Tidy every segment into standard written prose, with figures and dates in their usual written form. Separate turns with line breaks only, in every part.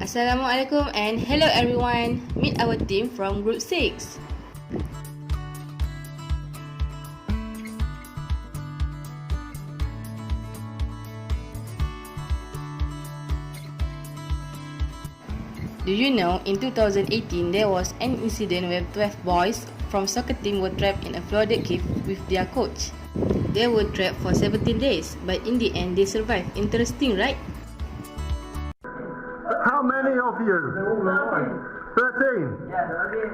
Assalamualaikum and hello everyone. Meet our team from Group 6. Do you know, in 2018, there was an incident where 12 boys from soccer team were trapped in a flooded cave with their coach. They were trapped for 17 days, but in the end, they survived. Interesting, right?
How many of you? 13?
Yeah,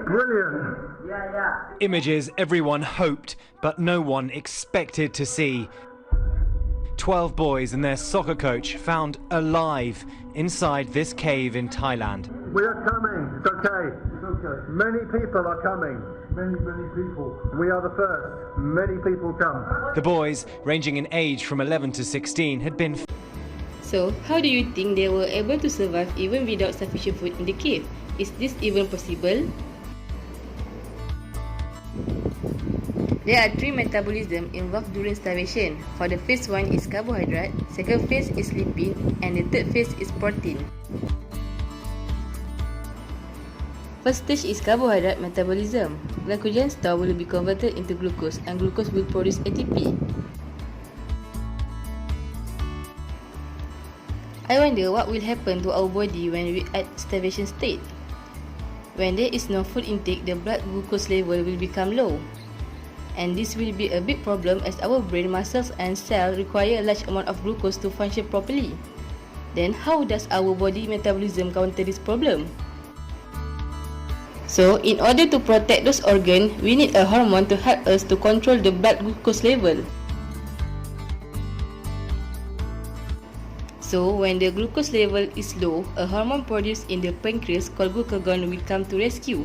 Brilliant.
yeah.
Images everyone hoped, but no one expected to see. 12 boys and their soccer coach found alive inside this cave in Thailand.
We are coming. It's okay. It's okay. Many people are coming. Many people. We are the first. Many people come.
The boys, ranging in age from 11 to 16, had been
So, how do you think they were able to survive even without sufficient food in the cave? Is this even possible? There are 3 metabolisms involved during starvation. For the first one is carbohydrate, second phase is lipid, and the third phase is protein. First stage is carbohydrate metabolism. Glycogen store will be converted into glucose and glucose will produce ATP. I wonder what will happen to our body when we at starvation state. When there is no food intake, the blood glucose level will become low. And this will be a big problem as our brain, muscles and cells require a large amount of glucose to function properly. Then how does our body metabolism counter this problem? So, in order to protect those organs, we need a hormone to help us to control the blood glucose level. So, when the glucose level is low, a hormone produced in the pancreas called glucagon will come to rescue.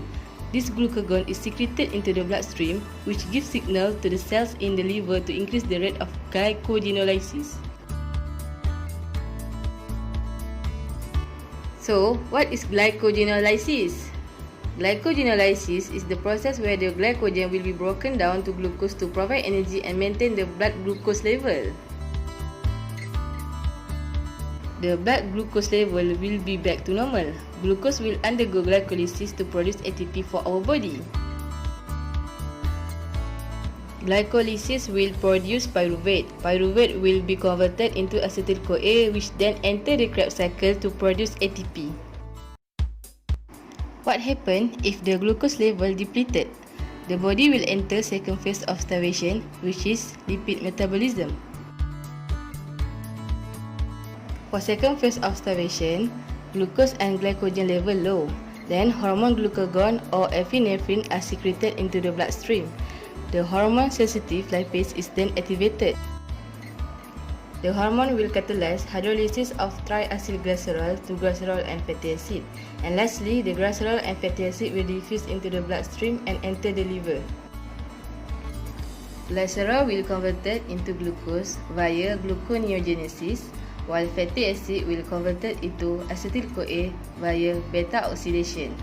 This glucagon is secreted into the bloodstream, which gives signal to the cells in the liver to increase the rate of glycogenolysis. So, what is glycogenolysis? Glycogenolysis is the process where the glycogen will be broken down to glucose to provide energy and maintain the blood glucose level. The blood glucose level will be back to normal. Glucose will undergo glycolysis to produce ATP for our body. Glycolysis will produce pyruvate. Pyruvate will be converted into acetyl-CoA, which then enter the Krebs cycle to produce ATP. What happens if the glucose level depleted? The body will enter second phase of starvation, which is lipid metabolism. For second phase of starvation, glucose and glycogen level low. Then hormone glucagon or epinephrine are secreted into the bloodstream. The hormone-sensitive lipase is then activated. The hormone will catalyze hydrolysis of triacylglycerol to glycerol and fatty acid. And lastly, the glycerol and fatty acid will diffuse into the bloodstream and enter the liver. Glycerol will converted into glucose via gluconeogenesis, while fatty acid will converted into acetyl-CoA via beta oxidation.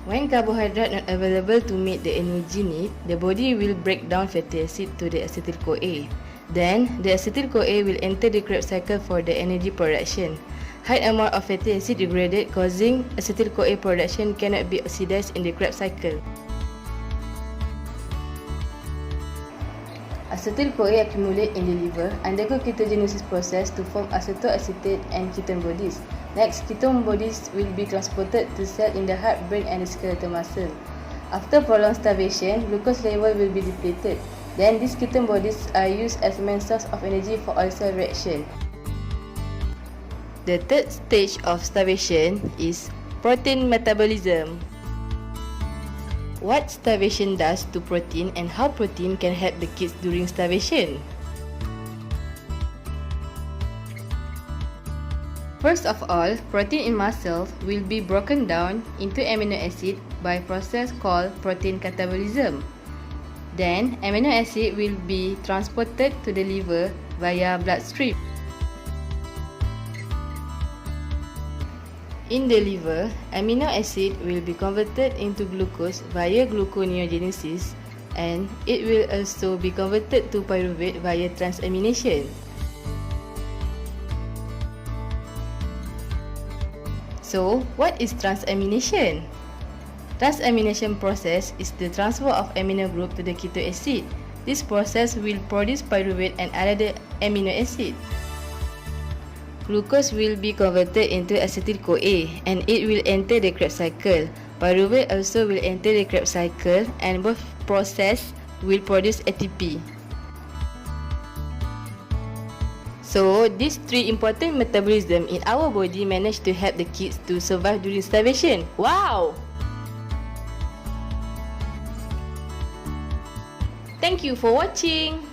When carbohydrate not available to meet the energy need, the body will break down fatty acid to the acetyl-CoA. Then, the acetyl-CoA will enter the Krebs cycle for the energy production. High amount of fatty acid degraded, causing acetyl-CoA production cannot be oxidized in the Krebs cycle. Acetyl-CoA accumulate in the liver, undergo ketogenesis process to form acetoacetate and ketone bodies. Next, ketone bodies will be transported to cells in the heart, brain and the skeletal muscle. After prolonged starvation, glucose level will be depleted. Then, these ketone bodies are used as main source of energy for oil cell reaction. The third stage of starvation is protein metabolism. What starvation does to protein and how protein can help the kids during starvation. First of all, protein in muscles will be broken down into amino acid by process called protein catabolism. Then, amino acid will be transported to the liver via bloodstream. In the liver, amino acid will be converted into glucose via gluconeogenesis and it will also be converted to pyruvate via transamination. So, what is transamination? Transamination process is the transfer of amino group to the keto acid. This process will produce pyruvate and other amino acid. Glucose will be converted into acetyl-CoA and it will enter the Krebs cycle. Pyruvate also will enter the Krebs cycle and both process will produce ATP. So, these three important metabolisms in our body manage to help the kids to survive during starvation. Wow! Thank you for watching.